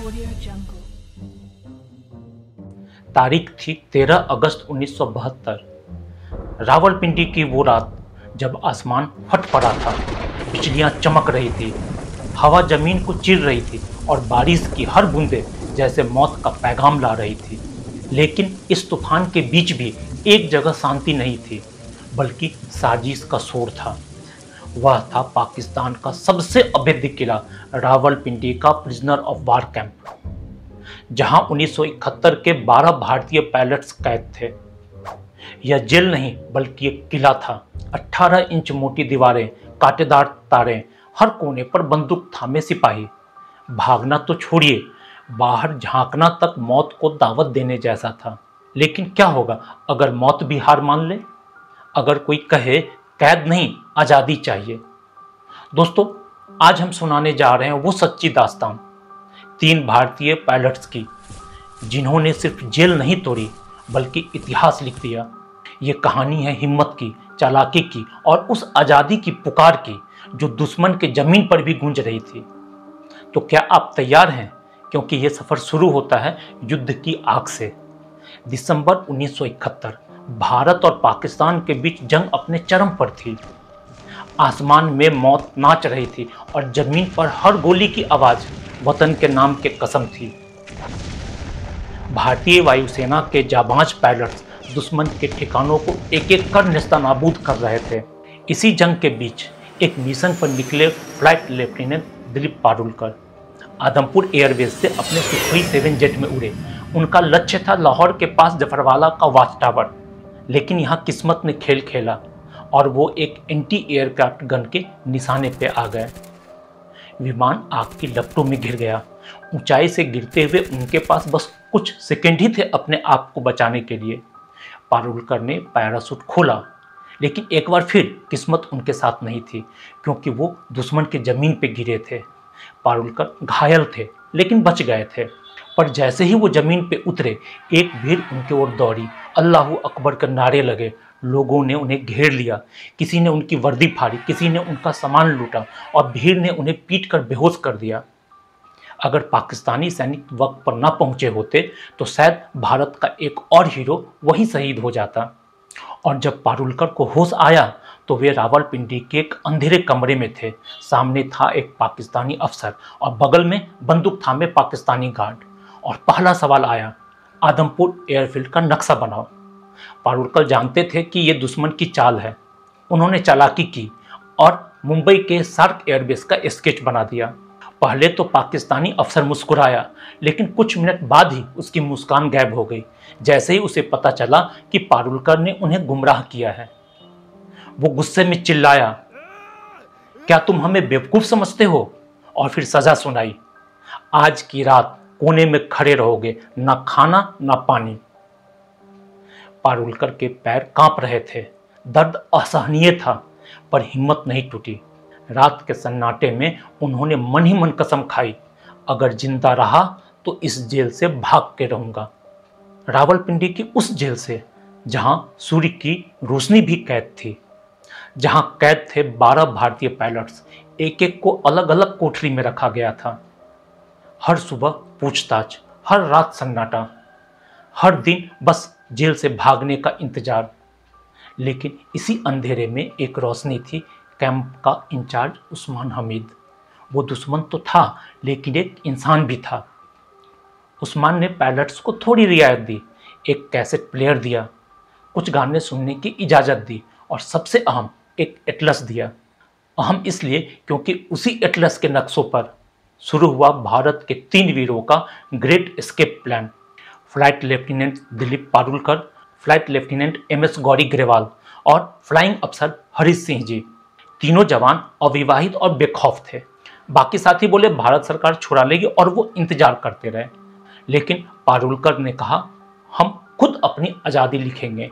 Audio Jungle. तारीख थी 13 अगस्त 1972। रावलपिंडी की वो रात जब आसमान फट पड़ा था, बिजलियां चमक रही थी, हवा जमीन को चीर रही थी और बारिश की हर बूंदे जैसे मौत का पैगाम ला रही थी। लेकिन इस तूफान के बीच भी एक जगह शांति नहीं थी, बल्कि साजिश का शोर था। वह था पाकिस्तान का सबसे अभेद्य किला, रावलपिंडी का प्रिजनर ऑफ वार कैंप, जहां 1971 के 12 भारतीय पायलट्स कैद थे। यह जेल नहीं बल्कि एक किला था। 18 इंच मोटी दीवारें, कांटेदार तारें, हर कोने पर बंदूक थामे सिपाही। भागना तो छोड़िए, बाहर झांकना तक मौत को दावत देने जैसा था। लेकिन क्या होगा अगर मौत भी हार मान ले? अगर कोई कहे कैद नहीं, आजादी चाहिए। दोस्तों, आज हम सुनाने जा रहे हैं वो सच्ची दास्तान 3 भारतीय पायलट्स की, जिन्होंने सिर्फ जेल नहीं तोड़ी बल्कि इतिहास लिख दिया। ये कहानी है हिम्मत की, चालाकी की और उस आज़ादी की पुकार की जो दुश्मन के जमीन पर भी गूंज रही थी। तो क्या आप तैयार हैं? क्योंकि ये सफ़र शुरू होता है युद्ध की आग से। दिसंबर 1971, भारत और पाकिस्तान के बीच जंग अपने चरम पर थी। आसमान में मौत नाच रही थी और जमीन पर हर गोली की आवाज़ वतन के नाम के कसम थी। भारतीय वायुसेना के जाबाज पायलट्स दुश्मन के ठिकानों को एक एक कर नेस्तनाबूद कर रहे थे। इसी जंग के बीच एक मिशन पर निकले flight lieutenant Dilip Parulkar Adampur airbase से अपने सुखोई 7 जेट में उड़े। उनका लक्ष्य था लाहौर के पास जफरवाला का वॉच टावर। लेकिन यहाँ किस्मत ने खेल खेला और वो एक एंटी एयरक्राफ्ट गन के निशाने पे आ गए। विमान आग की लपटों में घिर गया। ऊंचाई से गिरते हुए उनके पास बस कुछ सेकंड ही थे अपने आप को बचाने के लिए। पारुलकर ने पैराशूट खोला, लेकिन एक बार फिर किस्मत उनके साथ नहीं थी, क्योंकि वो दुश्मन के जमीन पे गिरे थे। पारुलकर घायल थे लेकिन बच गए थे। पर जैसे ही वो जमीन पे उतरे, एक भीड़ उनके ओर दौड़ी। अल्लाहू अकबर के नारे लगे। लोगों ने उन्हें घेर लिया। किसी ने उनकी वर्दी फाड़ी, किसी ने उनका सामान लूटा और भीड़ ने उन्हें पीट कर बेहोश कर दिया। अगर पाकिस्तानी सैनिक वक्त पर न पहुंचे होते तो शायद भारत का एक और हीरो वहीं शहीद हो जाता। और जब पारुलकर को होश आया तो वे रावलपिंडी के एक अंधेरे कमरे में थे। सामने था एक पाकिस्तानी अफसर और बगल में बंदूक थामे पाकिस्तानी गार्ड। और पहला सवाल आया, आदमपुर एयरफील्ड का नक्शा बनाओ। पारुलकर जानते थे कि ये दुश्मन की चाल है। उन्होंने चालाकी की और मुंबई के सार्क एयरबेस का स्केच बना दिया। पहले तो पाकिस्तानी अफसर मुस्कुराया, लेकिन कुछ मिनट बाद ही उसकी मुस्कान गायब हो गई, जैसे ही उसे पता चला कि पारुलकर ने उन्हें गुमराह किया है। वो गुस्से में चिल्लाया, क्या तुम हमें बेवकूफ समझते हो? और फिर सजा सुनाई, आज की रात कोने में खड़े रहोगे, ना खाना ना पानी। पारुलकर के पैर कांप रहे थे। दर्द असहनीय था, पर हिम्मत नहीं टूटी। रात के सन्नाटे में उन्होंने मन ही मन कसम खाई, अगर जिंदा रहा तो इस जेल से भाग के रहूंगा। रावलपिंडी की उस जेल से जहां सूर्य की रोशनी भी कैद थी, जहां कैद थे 12 भारतीय पायलट्स। एक एक को अलग अलग कोठरी में रखा गया था। हर सुबह पूछताछ, हर रात सन्नाटा, हर दिन बस जेल से भागने का इंतजार। लेकिन इसी अंधेरे में एक रोशनी थी, कैंप का इंचार्ज उस्मान हमीद। वो दुश्मन तो था, लेकिन एक इंसान भी था। उस्मान ने पायलट्स को थोड़ी रियायत दी, एक कैसेट प्लेयर दिया, कुछ गाने सुनने की इजाज़त दी और सबसे अहम एक एटलस दिया। अहम इसलिए क्योंकि उसी एटलस के नक्शों पर शुरू हुआ भारत के 3 वीरों का great escape plan. Flight lieutenant Dilip Parulkar, flight lieutenant MS Gauri Grewal और फ्लाइंग अफसर हरीश सिंह जी। तीनों जवान अविवाहित और बेखौफ थे। बाकी साथी बोले भारत सरकार छुड़ा लेगी और वो इंतजार करते रहे। लेकिन पारुलकर ने कहा, हम खुद अपनी आज़ादी लिखेंगे।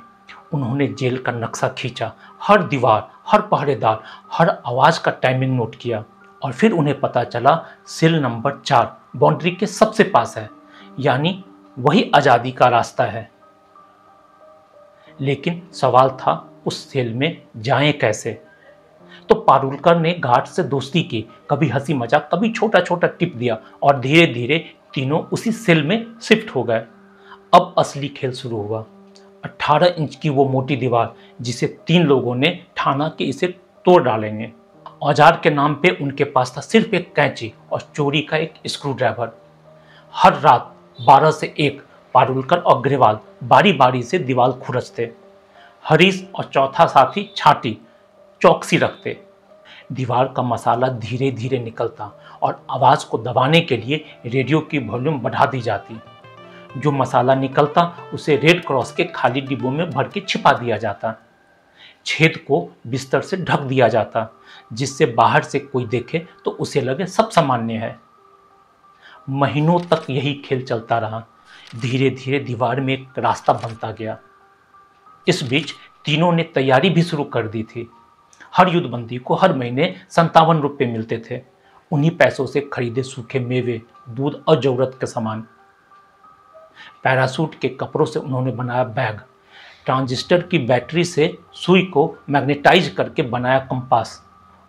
उन्होंने जेल का नक्शा खींचा, हर दीवार, हर पहरेदार, हर आवाज़ का टाइमिंग नोट किया। और फिर उन्हें पता चला सेल नंबर 4 बाउंड्री के सबसे पास है, यानी वही आज़ादी का रास्ता है। लेकिन सवाल था, उस सेल में जाएं कैसे? तो पारुलकर ने गार्ड से दोस्ती की, कभी हंसी मजाक, कभी छोटा छोटा टिप दिया और धीरे धीरे तीनों उसी सेल में शिफ्ट हो गए। अब असली खेल शुरू हुआ। 18 इंच की वो मोटी दीवार जिसे 3 लोगों ने ठाना कि इसे तोड़ डालेंगे। औजार के नाम पे उनके पास था सिर्फ एक कैंची और चोरी का एक स्क्रू ड्राइवर। हर रात 12 से 1 पारुलकर और अग्रवाल बारी बारी से दीवार खुरचते। हरीश और चौथा साथी छाटी चौकसी रखते। दीवार का मसाला धीरे धीरे निकलता और आवाज़ को दबाने के लिए रेडियो की वॉल्यूम बढ़ा दी जाती। जो मसाला निकलता उसे रेड क्रॉस के खाली डिब्बों में भर के छिपा दिया जाता। छेद को बिस्तर से ढक दिया जाता जिससे बाहर से कोई देखे तो उसे लगे सब सामान्य है। महीनों तक यही खेल चलता रहा। धीरे धीरे दीवार में एक रास्ता बनता गया। इस बीच तीनों ने तैयारी भी शुरू कर दी थी। हर युद्धबंदी को हर महीने 57 रुपये मिलते थे। उन्हीं पैसों से खरीदे सूखे मेवे, दूध और जरूरत के सामान। पैरासूट के कपड़ों से उन्होंने बनाया बैग। ट्रांजिस्टर की बैटरी से सुई को मैग्नेटाइज करके बनाया कंपास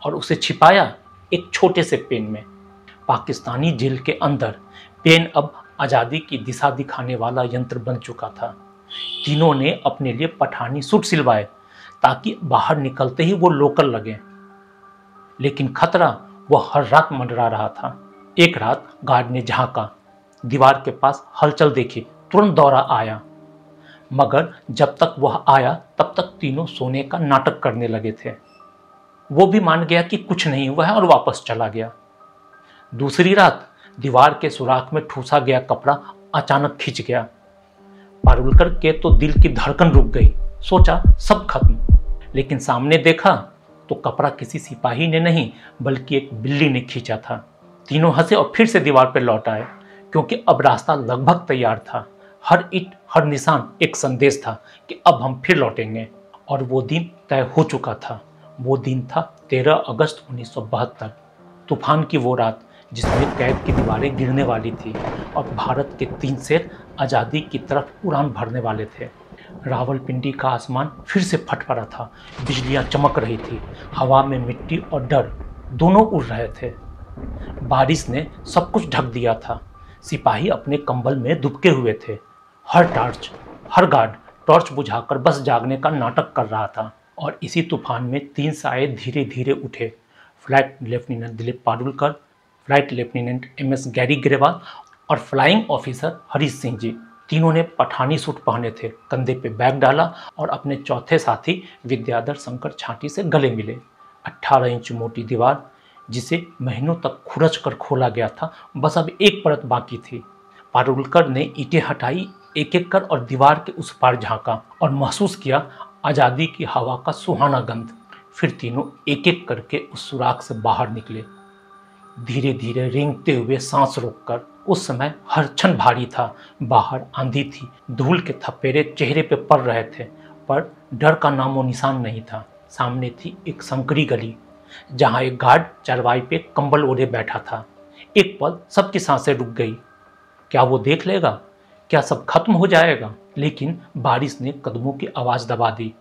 और उसे छिपाया एक छोटे से पेन में। पाकिस्तानी जेल के अंदर पेन अब आज़ादी की दिशा दिखाने वाला यंत्र बन चुका था। तीनों ने अपने लिए पठानी सूट सिलवाए ताकि बाहर निकलते ही वो लोकल लगे। लेकिन खतरा वो हर रात मंडरा रहा था। एक रात गार्ड ने झांका, दीवार के पास हलचल देखी, तुरंत दौड़ा आया। मगर जब तक वह आया तब तक तीनों सोने का नाटक करने लगे थे। वो भी मान गया कि कुछ नहीं हुआ है और वापस चला गया। दूसरी रात दीवार के सुराख में ठूसा गया कपड़ा अचानक खिंच गया। पारुलकर के तो दिल की धड़कन रुक गई। सोचा सब खत्म, लेकिन सामने देखा तो कपड़ा किसी सिपाही ने नहीं बल्कि एक बिल्ली ने खींचा था। तीनों हंसे और फिर से दीवार पर लौट आए क्योंकि अब रास्ता लगभग तैयार था। हर ईंट, हर निशान एक संदेश था कि अब हम फिर लौटेंगे। और वो दिन तय हो चुका था। वो दिन था 13 अगस्त 1972। तूफान की वो रात जिसमें कैद की दीवारें गिरने वाली थी और भारत के 3 शेर आज़ादी की तरफ उड़ान भरने वाले थे। रावलपिंडी का आसमान फिर से फट पड़ा था। बिजलियां चमक रही थी। हवा में मिट्टी और डर दोनों उड़ रहे थे। बारिश ने सब कुछ ढक दिया था। सिपाही अपने कंबल में दुबके हुए थे। हर गार्ड टॉर्च बुझाकर बस जागने का नाटक कर रहा था। और इसी तूफान में 3 साए धीरे धीरे उठे। Flight lieutenant Dilip Parulkar, flight lieutenant MS Gary Grewal और फ्लाइंग ऑफिसर हरीश सिंह जी। तीनों ने पठानी सूट पहने थे, कंधे पे बैग डाला और अपने चौथे साथी विद्याधर शंकर छाटी से गले मिले। 18 इंच मोटी दीवार जिसे महीनों तक खुरच कर खोला गया था, बस अब एक परत बाकी थी। पारुलकर ने ईंटें हटाई एक एक कर और दीवार के उस पार झांका और महसूस किया आज़ादी की हवा का सुहाना गंध। फिर तीनों एक एक करके उस सुराख से बाहर निकले, धीरे धीरे रेंगते हुए सांस रोककर। उस समय हर क्षण भारी था। बाहर आंधी थी, धूल के थपेरे चेहरे पे पड़ रहे थे, पर डर का नामो निशान नहीं था। सामने थी एक संकरी गली जहाँ एक गार्ड चारवाई पे कंबल ओढ़े बैठा था। एक पल सबकी सांसें रुक गई। क्या वो देख लेगा? क्या सब खत्म हो जाएगा? लेकिन बारिश ने कदमों की आवाज़ दबा दी।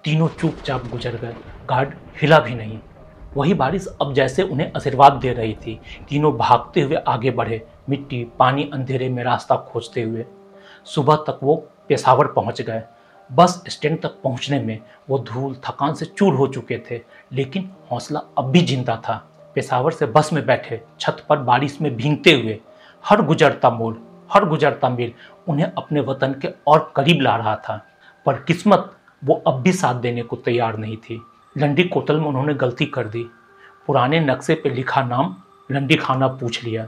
तीनों चुपचाप गुजर गए। गार्ड हिला भी नहीं। वही बारिश अब जैसे उन्हें आशीर्वाद दे रही थी। तीनों भागते हुए आगे बढ़े, मिट्टी पानी अंधेरे में रास्ता खोजते हुए। सुबह तक वो पेशावर पहुंच गए। बस स्टैंड तक पहुंचने में वो धूल थकान से चूर हो चुके थे, लेकिन हौसला अब भी जिंदा था। पेशावर से बस में बैठे, छत पर बारिश में भीगते हुए, हर गुजरता मोड़, हर गुजरता मील उन्हें अपने वतन के और करीब ला रहा था। पर किस्मत वो अब भी साथ देने को तैयार नहीं थी। लंडी कोतल में उन्होंने गलती कर दी। पुराने नक्शे पे लिखा नाम लंडी खाना पूछ लिया।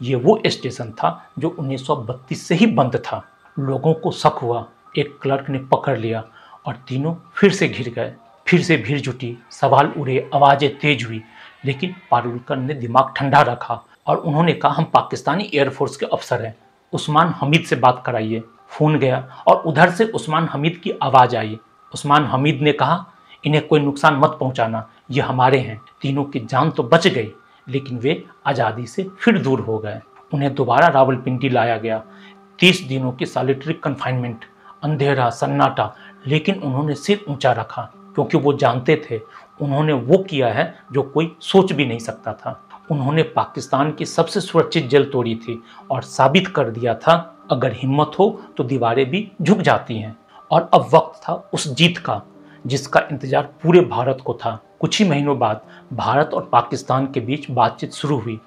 ये वो स्टेशन था जो 1932 से ही बंद था। लोगों को शक हुआ। एक क्लर्क ने पकड़ लिया और तीनों फिर से घिर गए। फिर से भीड़ जुटी, सवाल उड़े, आवाज़ें तेज हुई। लेकिन पारुलकर ने दिमाग ठंडा रखा और उन्होंने कहा, हम पाकिस्तानी एयरफोर्स के अफसर हैं, उस्मान हमीद से बात कराइए। फ़ोन गया और उधर से उस्मान हमीद की आवाज़ आई। उस्मान हमीद ने कहा, इन्हें कोई नुकसान मत पहुंचाना, ये हमारे हैं। तीनों की जान तो बच गई, लेकिन वे आज़ादी से फिर दूर हो गए। उन्हें दोबारा रावलपिंडी लाया गया। 30 दिनों की सॉलिटरी कन्फाइनमेंट, अंधेरा, सन्नाटा, लेकिन उन्होंने सिर ऊंचा रखा क्योंकि वो जानते थे उन्होंने वो किया है जो कोई सोच भी नहीं सकता था। उन्होंने पाकिस्तान की सबसे सुरक्षित जेल तोड़ी थी और साबित कर दिया था अगर हिम्मत हो तो दीवारें भी झुक जाती हैं। और अब वक्त था उस जीत का जिसका इंतजार पूरे भारत को था। कुछ ही महीनों बाद भारत और पाकिस्तान के बीच बातचीत शुरू हुई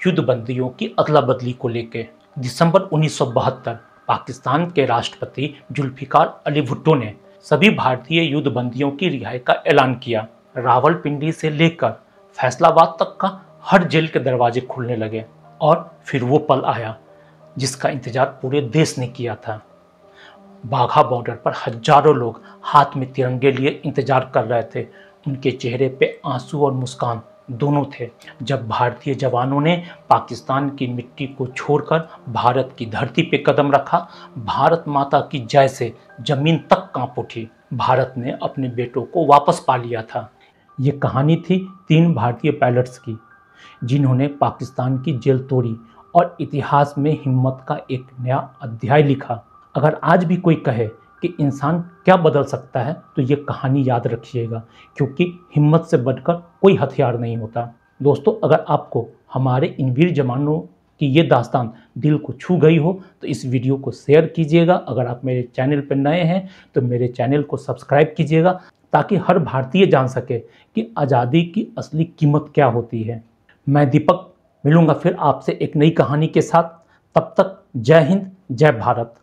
युद्ध बंदियों की अदला बदली को लेकर। दिसंबर 1972 पाकिस्तान के राष्ट्रपति जुल्फिकार अली भुट्टो ने सभी भारतीय युद्ध बंदियों की रिहाई का ऐलान किया। रावलपिंडी से लेकर फैसलाबाद तक का हर जेल के दरवाजे खुलने लगे और फिर वो पल आया जिसका इंतजार पूरे देश ने किया था। बाघा बॉर्डर पर हजारों लोग हाथ में तिरंगे लिए इंतजार कर रहे थे। उनके चेहरे पे आंसू और मुस्कान दोनों थे जब भारतीय जवानों ने पाकिस्तान की मिट्टी को छोड़कर भारत की धरती पे कदम रखा। भारत माता की जय से जमीन तक कांप उठी। भारत ने अपने बेटों को वापस पा लिया था। ये कहानी थी 3 भारतीय पायलट्स की जिन्होंने पाकिस्तान की जेल तोड़ी और इतिहास में हिम्मत का एक नया अध्याय लिखा। अगर आज भी कोई कहे कि इंसान क्या बदल सकता है तो ये कहानी याद रखिएगा, क्योंकि हिम्मत से बढ़कर कोई हथियार नहीं होता। दोस्तों, अगर आपको हमारे इन वीर जवानों की ये दास्तान दिल को छू गई हो तो इस वीडियो को शेयर कीजिएगा। अगर आप मेरे चैनल पर नए हैं तो मेरे चैनल को सब्सक्राइब कीजिएगा ताकि हर भारतीय जान सके कि आज़ादी की असली कीमत क्या होती है। मैं दीपक मिलूंगा फिर आपसे एक नई कहानी के साथ। तब तक जय हिंद, जय भारत।